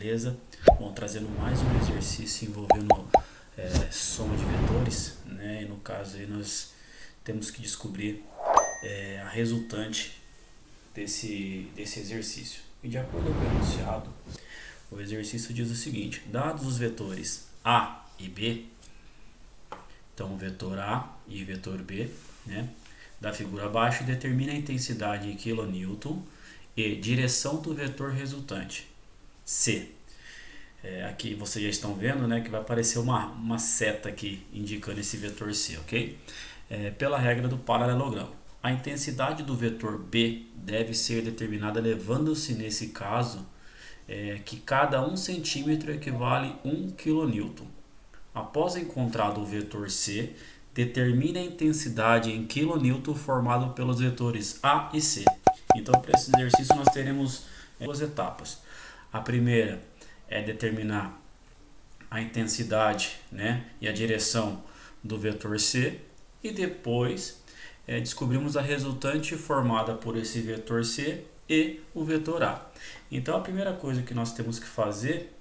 beleza? Bom, trazendo mais um exercício envolvendo soma de vetores, né? E no caso aí nós temos que descobrir a resultante desse exercício. E de acordo com o enunciado, o exercício diz o seguinte: dados os vetores A e B, então o vetor A e o vetor B, né? Da figura abaixo, determina a intensidade em kN e direção do vetor resultante C. Aqui vocês já estão vendo, né, que vai aparecer uma seta aqui indicando esse vetor C, ok? Pela regra do paralelogramo. A intensidade do vetor B deve ser determinada levando-se nesse caso que cada 1 centímetro equivale 1 kN. Após encontrado o vetor C, determine a intensidade em kN formado pelos vetores A e C. Então, para esse exercício nós teremos duas etapas. A primeira é determinar a intensidade, né, e a direção do vetor C, e depois descobrimos a resultante formada por esse vetor C e o vetor A. Então, a primeira coisa que nós temos que fazer,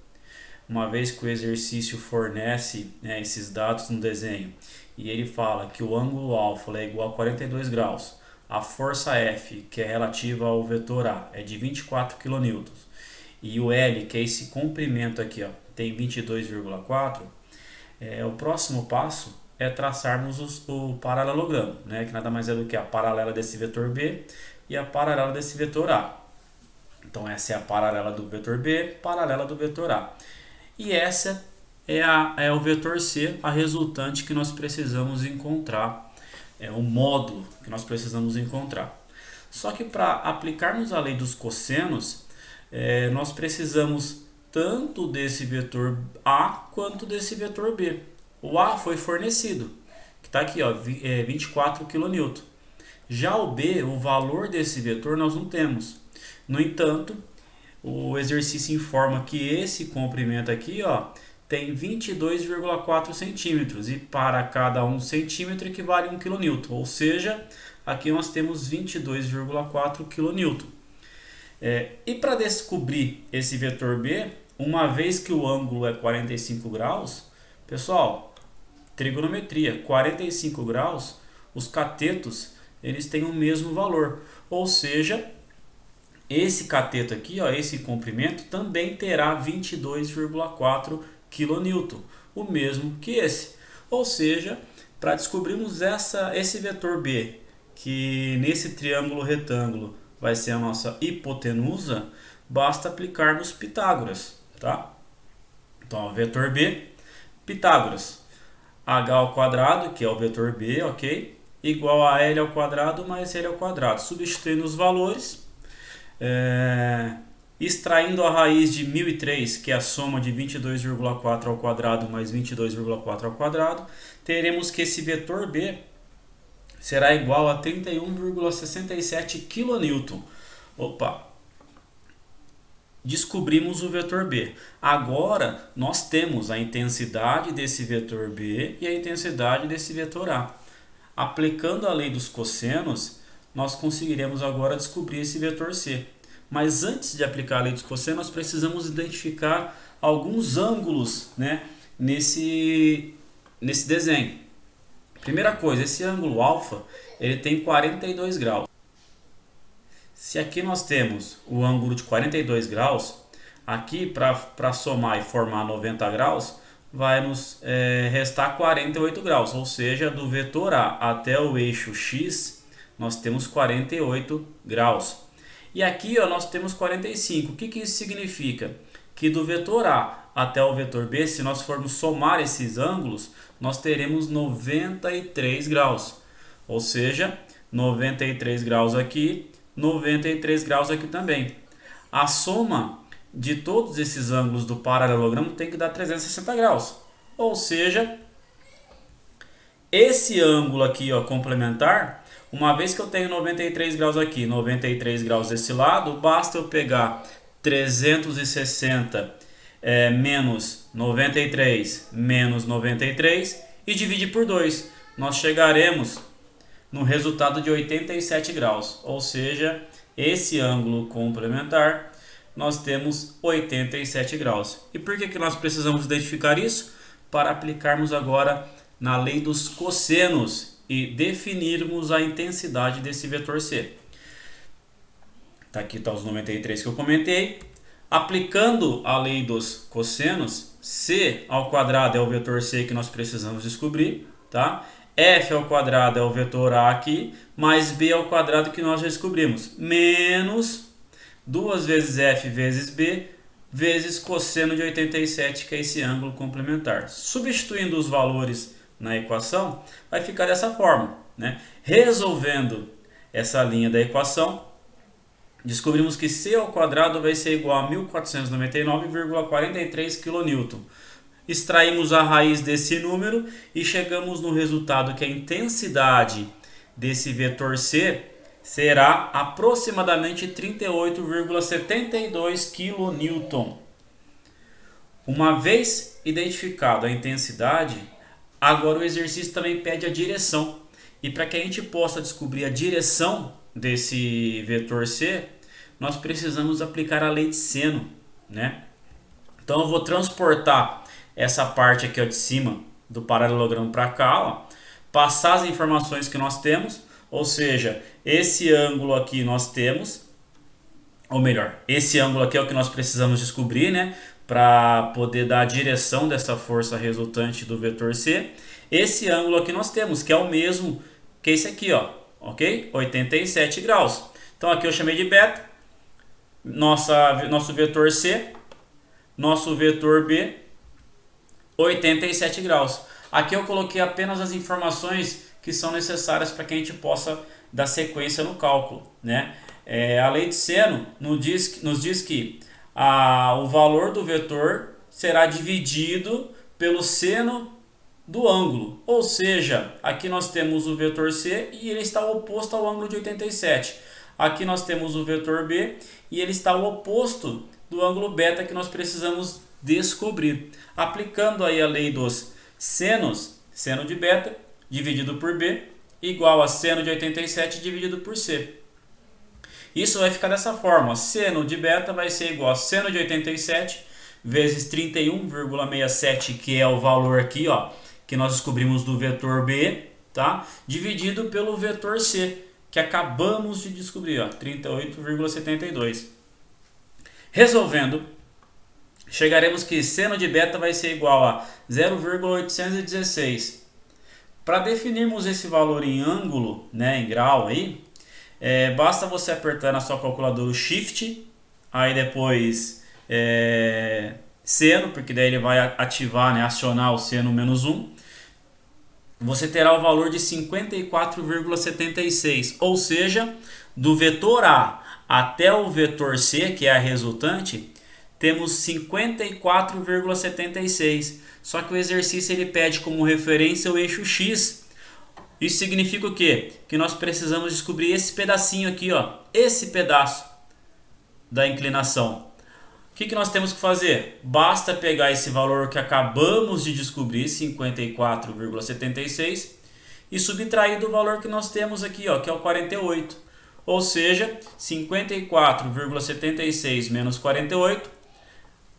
uma vez que o exercício fornece esses dados no desenho, e ele fala que o ângulo alfa é igual a 42 graus, a força F, que é relativa ao vetor A, é de 24 kN, e o L, que é esse comprimento aqui, ó, tem 22,4, o próximo passo é traçarmos o paralelogramo, né, que nada mais é do que a paralela desse vetor B e a paralela desse vetor A. Então essa é a paralela do vetor B, paralela do vetor A. E essa é o vetor C, a resultante que nós precisamos encontrar, o módulo que nós precisamos encontrar. Só que para aplicarmos a lei dos cossenos, nós precisamos tanto desse vetor A quanto desse vetor B. O A foi fornecido, que está aqui, ó, 24 kN. Já o B, o valor desse vetor nós não temos. No entanto, o exercício informa que esse comprimento aqui, ó, tem 22,4 centímetros e para cada 1 centímetro equivale a 1 kN, ou seja, aqui nós temos 22,4 kN. E para descobrir esse vetor B, uma vez que o ângulo é 45 graus, pessoal, trigonometria, 45 graus, os catetos eles têm o mesmo valor, ou seja, esse cateto aqui, ó, esse comprimento, também terá 22,4 kN, o mesmo que esse. Ou seja, para descobrirmos esse vetor B, que nesse triângulo retângulo vai ser a nossa hipotenusa, basta aplicarmos Pitágoras, tá? Então, o vetor B, Pitágoras, h ao quadrado, que é o vetor B, ok? Igual a L ao quadrado mais L ao quadrado. Substituindo os valores, extraindo a raiz de 1003, que é a soma de 22,4 ao quadrado mais 22,4 ao quadrado, teremos que esse vetor B será igual a 31,67 kN. Opa! Descobrimos o vetor B. Agora nós temos a intensidade desse vetor B e a intensidade desse vetor A. Aplicando a lei dos cossenos, nós conseguiremos agora descobrir esse vetor C. Mas antes de aplicar a lei dos cossenos, nós precisamos identificar alguns ângulos, né, nesse desenho. Primeira coisa, esse ângulo alfa ele tem 42 graus. Se aqui nós temos o ângulo de 42 graus, aqui para somar e formar 90 graus, vai nos restar 48 graus, ou seja, do vetor A até o eixo X, nós temos 48 graus. E aqui, ó, nós temos 45. O que isso significa? Que do vetor A até o vetor B, se nós formos somar esses ângulos, nós teremos 93 graus. Ou seja, 93 graus aqui, 93 graus aqui também. A soma de todos esses ângulos do paralelogramo tem que dar 360 graus. Ou seja, esse ângulo aqui, ó, complementar, uma vez que eu tenho 93 graus aqui, 93 graus desse lado, basta eu pegar 360 menos 93 menos 93 e dividir por 2. Nós chegaremos no resultado de 87 graus. Ou seja, esse ângulo complementar nós temos 87 graus. E por que que nós precisamos identificar isso? Para aplicarmos agora na lei dos cossenos e definirmos a intensidade desse vetor C. Tá, aqui está os 93 que eu comentei. Aplicando a lei dos cossenos, C ao quadrado é o vetor C que nós precisamos descobrir, tá? F ao quadrado é o vetor A aqui, mais B ao quadrado que nós já descobrimos, menos 2 vezes F vezes B, vezes cosseno de 87, que é esse ângulo complementar. Substituindo os valores na equação, vai ficar dessa forma, né? Resolvendo essa linha da equação, descobrimos que C ao quadrado vai ser igual a 1499,43 kN. Extraímos a raiz desse número e chegamos no resultado que a intensidade desse vetor C será aproximadamente 38,72 kN. Uma vez identificada a intensidade, agora o exercício também pede a direção. E para que a gente possa descobrir a direção desse vetor C, nós precisamos aplicar a lei de seno, né? Então eu vou transportar essa parte aqui, ó, de cima do paralelogramo para cá, ó, passar as informações que nós temos, ou seja, esse ângulo aqui nós temos, ou melhor, esse ângulo aqui é o que nós precisamos descobrir, né, para poder dar a direção dessa força resultante do vetor C. Esse ângulo aqui nós temos, que é o mesmo que esse aqui, ó, ok? 87 graus. Então aqui eu chamei de beta, nosso vetor C, nosso vetor B, 87 graus. Aqui eu coloquei apenas as informações que são necessárias para que a gente possa dar sequência no cálculo, né? A lei de seno nos diz que o valor do vetor será dividido pelo seno do ângulo. Ou seja, aqui nós temos o vetor C e ele está oposto ao ângulo de 87. Aqui nós temos o vetor B e ele está o oposto do ângulo beta que nós precisamos descobrir. Aplicando aí a lei dos senos, seno de beta dividido por B igual a seno de 87 dividido por C. Isso vai ficar dessa forma: seno de beta vai ser igual a seno de 87 vezes 31,67, que é o valor aqui, ó, que nós descobrimos do vetor B, tá? Dividido pelo vetor C, que acabamos de descobrir, ó, 38,72. Resolvendo, chegaremos que seno de beta vai ser igual a 0,816. Para definirmos esse valor em ângulo, né, em grau aí, basta você apertar na sua calculadora o Shift, aí depois seno, porque daí ele vai ativar, né, acionar o seno menos 1. Você terá o valor de 54,76, ou seja, do vetor A até o vetor C, que é a resultante, temos 54,76. Só que o exercício ele pede como referência o eixo X. Isso significa o quê? Que nós precisamos descobrir esse pedacinho aqui, ó, esse pedaço da inclinação. O que nós temos que fazer? Basta pegar esse valor que acabamos de descobrir, 54,76, e subtrair do valor que nós temos aqui, ó, que é o 48. Ou seja, 54,76 menos 48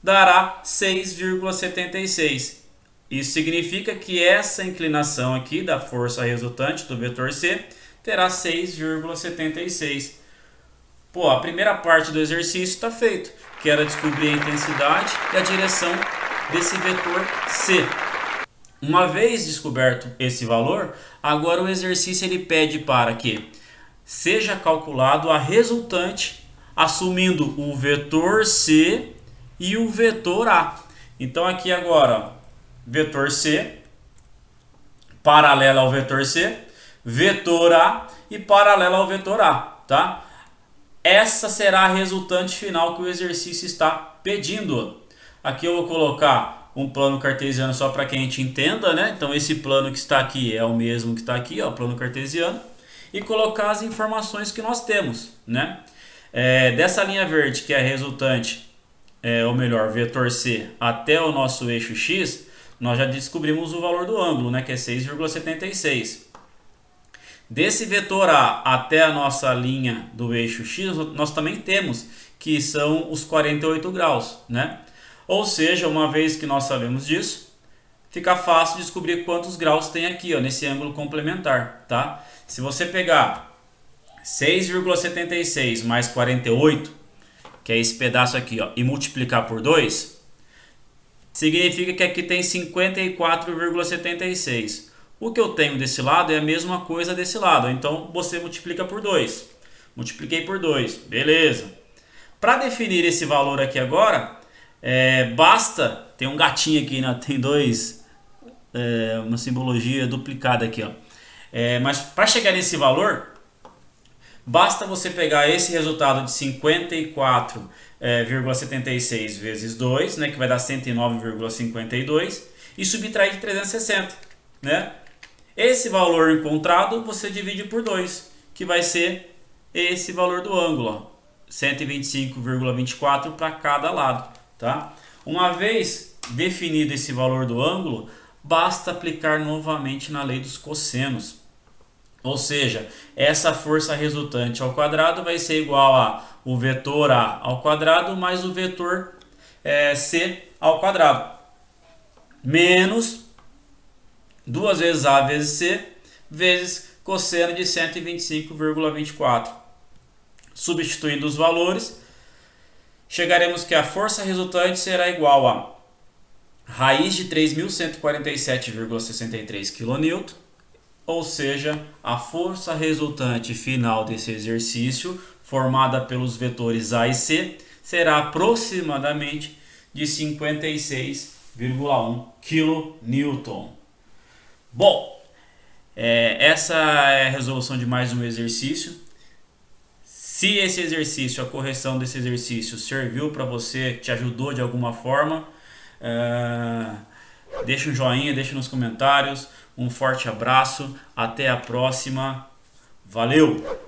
dará 6,76. Isso significa que essa inclinação aqui da força resultante do vetor C terá 6,76. Pô, a primeira parte do exercício está feito, que era descobrir a intensidade e a direção desse vetor C. Uma vez descoberto esse valor, agora o exercício ele pede para que seja calculado a resultante, assumindo o vetor C e o vetor A. Então aqui agora, ó, vetor C paralelo ao vetor C, vetor A e paralelo ao vetor A, tá? Essa será a resultante final que o exercício está pedindo. Aqui eu vou colocar um plano cartesiano só para que a gente entenda, né? Então esse plano que está aqui é o mesmo que está aqui, ó, plano cartesiano, e colocar as informações que nós temos, né? Dessa linha verde, que é a resultante, ou melhor, vetor C até o nosso eixo X, nós já descobrimos o valor do ângulo, né, que é 6,76. Desse vetor A até a nossa linha do eixo X, nós também temos que são os 48 graus, né? Ou seja, uma vez que nós sabemos disso, fica fácil descobrir quantos graus tem aqui, ó, nesse ângulo complementar, tá? Se você pegar 6,76 mais 48, que é esse pedaço aqui, ó, e multiplicar por 2, significa que aqui tem 54,76. O que eu tenho desse lado é a mesma coisa desse lado, então você multiplica por 2. Multipliquei por 2, beleza. Para definir esse valor aqui agora, basta, tem um gatinho aqui, né? Tem dois, uma simbologia duplicada aqui, ó. Mas para chegar nesse valor, basta você pegar esse resultado de 54,76 vezes 2, né, que vai dar 109,52, e subtrair de 360, né? Esse valor encontrado você divide por 2, que vai ser esse valor do ângulo, 125,24 para cada lado, tá? Uma vez definido esse valor do ângulo, basta aplicar novamente na lei dos cossenos. Ou seja, essa força resultante ao quadrado vai ser igual a o vetor A ao quadrado mais o vetor C ao quadrado, menos 2 vezes A vezes C vezes cosseno de 125,24. Substituindo os valores, chegaremos que a força resultante será igual a raiz de 3.147,63 kN, ou seja, a força resultante final desse exercício, formada pelos vetores A e C, será aproximadamente de 56,1 kN. Bom, essa é a resolução de mais um exercício. Se esse exercício, a correção desse exercício serviu para você, te ajudou de alguma forma, deixa um joinha, deixa nos comentários. Um forte abraço, até a próxima. Valeu!